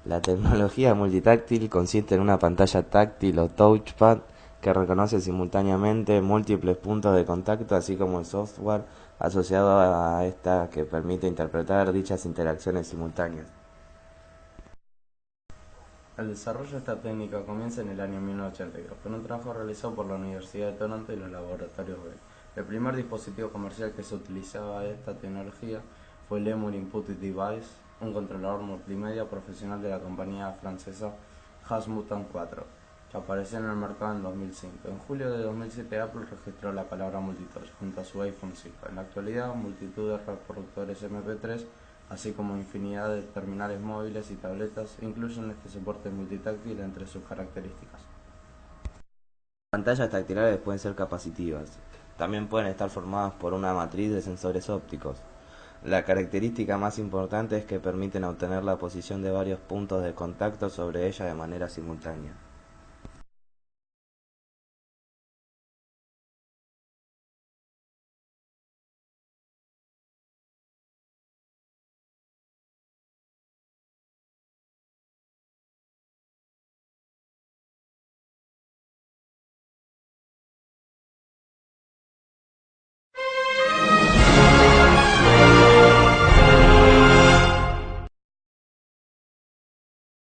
La tecnología multitáctil consiste en una pantalla táctil o touchpad que reconoce simultáneamente múltiples puntos de contacto, así como el software asociado a esta que permite interpretar dichas interacciones simultáneas. El desarrollo de esta técnica comienza en el año 1982 con un trabajo realizado por la Universidad de Toronto y los laboratorios Bell. El primer dispositivo comercial que se utilizaba esta tecnología fue el Lemur Input Device, un controlador multimedia profesional de la compañía francesa Hasmuton 4, que apareció en el mercado en 2005. En julio de 2007 Apple registró la palabra multitouch junto a su iPhone 5. En la actualidad, multitud de reproductores MP3 así como infinidad de terminales móviles y tabletas incluyen este soporte multitáctil entre sus características. Pantallas táctiles pueden ser capacitivas. También pueden estar formadas por una matriz de sensores ópticos. La característica más importante es que permiten obtener la posición de varios puntos de contacto sobre ella de manera simultánea.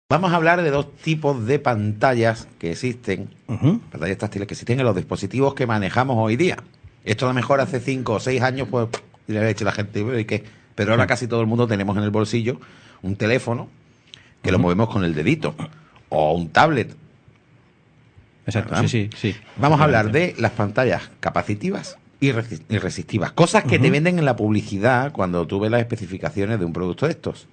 Vamos a hablar de dos tipos de pantallas que existen, pantallas táctiles que existen en los dispositivos que manejamos hoy día. Esto a lo mejor hace 5 o 6 años, pues, y le ha dicho la gente, ¿y qué? Pero ahora casi todo el mundo tenemos en el bolsillo un teléfono que lo movemos con el dedito, o un tablet. Exacto, ¿verdad? sí. Vamos a hablar de las pantallas capacitivas y resistivas, cosas que te venden en la publicidad cuando tú ves las especificaciones de un producto de estos.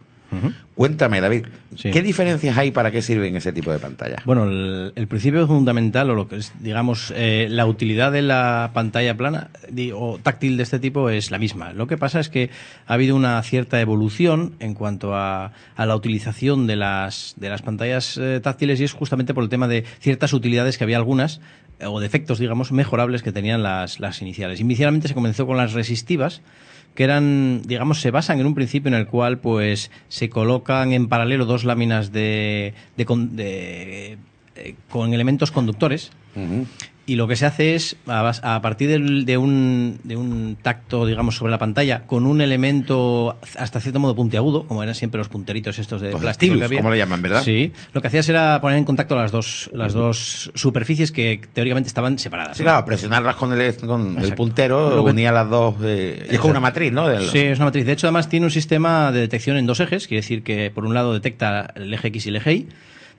Cuéntame, David, ¿qué diferencias hay, para qué sirven ese tipo de pantallas? Bueno, el principio fundamental, o lo que es, digamos, la utilidad de la pantalla plana o táctil de este tipo es la misma. Lo que pasa es que ha habido una cierta evolución en cuanto a la utilización de las pantallas táctiles, y es justamente por el tema de ciertas utilidades que había algunas, o defectos, digamos, mejorables que tenían las iniciales. Inicialmente se comenzó con las resistivas, que eran, digamos, se basan en un principio en el cual pues se colocan en paralelo dos láminas con elementos conductores. Y lo que se hace es, a partir de un tacto, digamos, sobre la pantalla, con un elemento hasta cierto modo puntiagudo, como eran siempre los punteritos estos de los plástico stylus, que había. como le llaman, ¿verdad? Sí. Lo que hacías era poner en contacto las dos superficies que teóricamente estaban separadas. Sí, claro, presionarlas con el puntero, unía las dos. Y es como una matriz, ¿no? Sí, es una matriz. De hecho, además tiene un sistema de detección en dos ejes, quiere decir que por un lado detecta el eje X y el eje Y.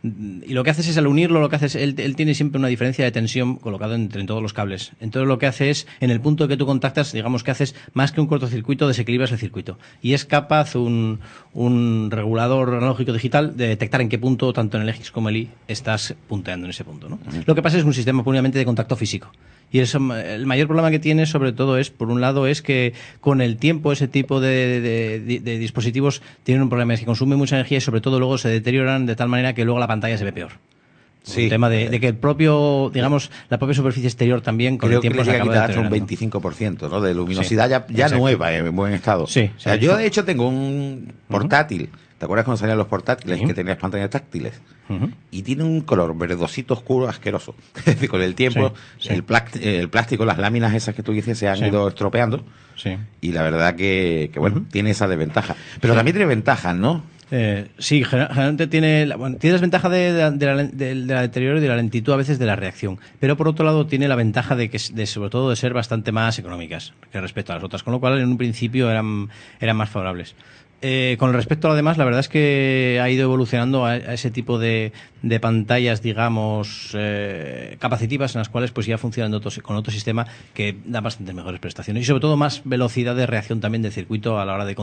Y lo que haces es, al unirlo, lo que hace es, él tiene siempre una diferencia de tensión colocado entre todos los cables. Entonces lo que hace es, en el punto que tú contactas, digamos que haces más que un cortocircuito, desequilibras el circuito. Y es capaz un regulador analógico digital de detectar en qué punto, tanto en el eje X como el Y, estás punteando en ese punto, ¿no? Lo que pasa es un sistema puramente de contacto físico. Y eso, el mayor problema que tiene, sobre todo, es, por un lado, es que con el tiempo ese tipo de dispositivos tienen un problema, es que consumen mucha energía y sobre todo luego se deterioran de tal manera que luego la pantalla se ve peor. Sí. El tema de que el propio, digamos, la propia superficie exterior también con el tiempo se acaba hasta un deteriorando. 25%, ¿no? De luminosidad ya nueva, en buen estado. Sí. O sea, yo de hecho tengo un portátil. ¿Te acuerdas cuando salían los portátiles que tenían pantallas táctiles? Y tiene un color verdosito oscuro asqueroso. Es decir, con el tiempo, el plástico, las láminas esas que tú dices se han ido estropeando. Sí. Y la verdad que bueno, tiene esa desventaja. Pero también tiene ventajas, ¿no? Sí, generalmente tiene desventaja de la deterioro y de la lentitud a veces de la reacción, pero por otro lado tiene la ventaja sobre todo de ser bastante más económicas que respecto a las otras, con lo cual en un principio eran más favorables. Con respecto a lo demás, la verdad es que ha ido evolucionando a ese tipo de pantallas, digamos, capacitivas, en las cuales pues ya funcionan con otro sistema que da bastante mejores prestaciones y sobre todo más velocidad de reacción también del circuito a la hora de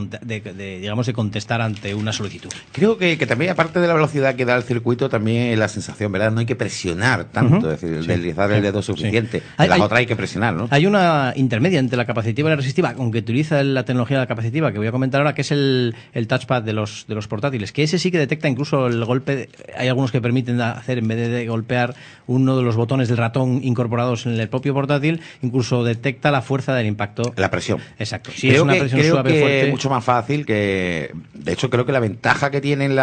contestar ante una solicitud. Creo que también, aparte de la velocidad que da el circuito, también es la sensación, ¿verdad? No hay que presionar tanto, es decir, deslizar el dedo suficiente. Las otras hay que presionar, ¿no? Hay una intermedia entre la capacitiva y la resistiva, aunque utiliza la tecnología de la capacitiva, que voy a comentar ahora, que es el touchpad de los portátiles, que ese sí que detecta incluso el golpe. Hay algunos que permiten hacer, en vez de golpear uno de los botones del ratón incorporados en el propio portátil, incluso detecta la fuerza del impacto. La presión. Exacto. Si es una presión suave, fuerte, es mucho más fácil que... De hecho, creo que la ventaja que tienen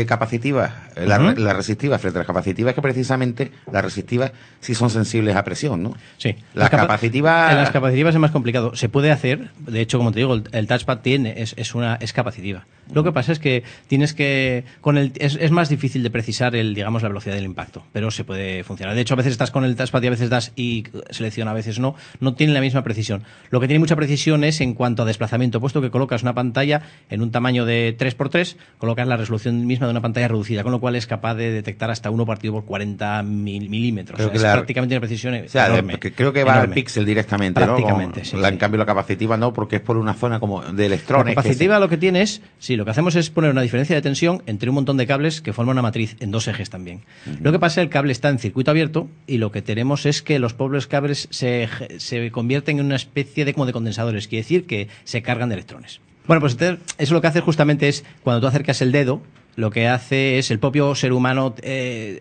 capacitivas, las resistivas frente a las capacitivas, que precisamente las resistivas sí son sensibles a presión, ¿no? Sí. Las capacitivas... En las capacitivas es más complicado. Se puede hacer, de hecho, como te digo, el touchpad es capacitiva. Lo que pasa es que tienes que... es más difícil de precisar digamos, la velocidad del impacto, pero se puede funcionar. De hecho, a veces estás con el touchpad y a veces das y selecciona, a veces no. No tiene la misma precisión. Lo que tiene mucha precisión es en cuanto a desplazamiento, puesto que colocas una pantalla en un tamaño de 3x3, colocas la resolución misma de una pantalla reducida, con lo cual es capaz de detectar hasta 1 partido por 40 milímetros. Creo que es prácticamente una precisión enorme. Creo que va al píxel directamente, prácticamente, ¿no? sí. En cambio, la capacitiva no, porque es por una zona como de electrones. La capacitiva lo que tiene es, lo que hacemos es poner una diferencia de tensión entre un montón de cables que forman una matriz en 2 ejes también. Lo que pasa es que el cable está en circuito abierto y lo que tenemos es que los pobres cables se convierten en una especie de como de condensadores, quiere decir que se cargan de electrones. Bueno, pues entonces, eso lo que hace justamente es, cuando tú acercas el dedo, lo que hace es el propio ser humano,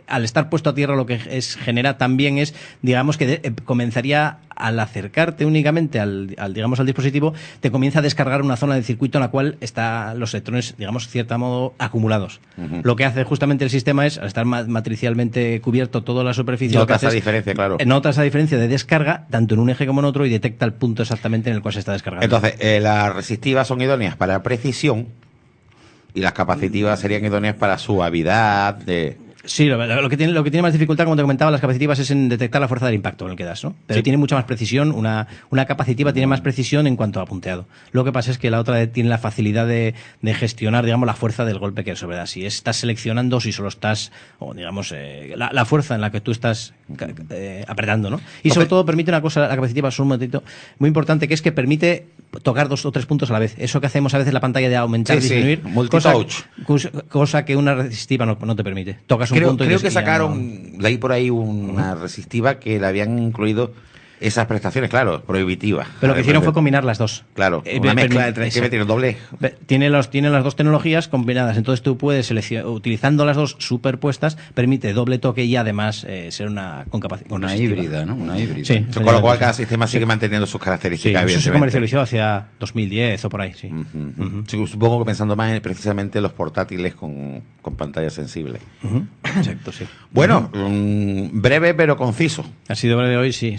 al estar puesto a tierra, lo que genera también es, digamos, que comenzaría, al acercarte únicamente al dispositivo, te comienza a descargar una zona del circuito en la cual están los electrones, digamos, de cierto modo, acumulados. Lo que hace justamente el sistema es, al estar matricialmente cubierto toda la superficie... Notas esa diferencia, claro. Notas esa diferencia de descarga, tanto en un eje como en otro, y detecta el punto exactamente en el cual se está descargando. Entonces, las resistivas son idóneas para precisión, y las capacitivas serían idóneas para suavidad. Sí, lo que tiene más dificultad, como te comentaba, las capacitivas es en detectar la fuerza del impacto en el que das, ¿no? Pero tiene mucha más precisión, una capacitiva tiene más precisión en cuanto a punteado. Lo que pasa es que la otra tiene la facilidad de gestionar, digamos, la fuerza del golpe que sobredas. Si estás seleccionando, si solo estás, o digamos, la fuerza en la que tú estás apretando, ¿no? Y sobre todo permite una cosa, la capacitiva es un momentito muy importante, que es que permite tocar 2 o 3 puntos a la vez. Eso que hacemos a veces en la pantalla de aumentar, disminuir, cosa que una resistiva no te permite. Tocas un punto y creo que sacaron, leí por ahí una resistiva que le habían incluido esas prestaciones, claro, prohibitivas. Pero lo que hicieron fue combinar las dos. Claro, una mezcla entre que tiene doble. Tiene las dos tecnologías combinadas, entonces tú puedes seleccionar, utilizando las dos superpuestas, permite doble toque y además ser con capacidad. Una híbrida, ¿no? Una híbrida. Sí, con lo cual cada sistema sigue manteniendo sus características. Eso se comercializó hacia 2010 o por ahí, sí. Sí, supongo que pensando más precisamente en los portátiles con pantalla sensible. Exacto, sí. Bueno, breve pero conciso. Ha sido breve hoy, sí.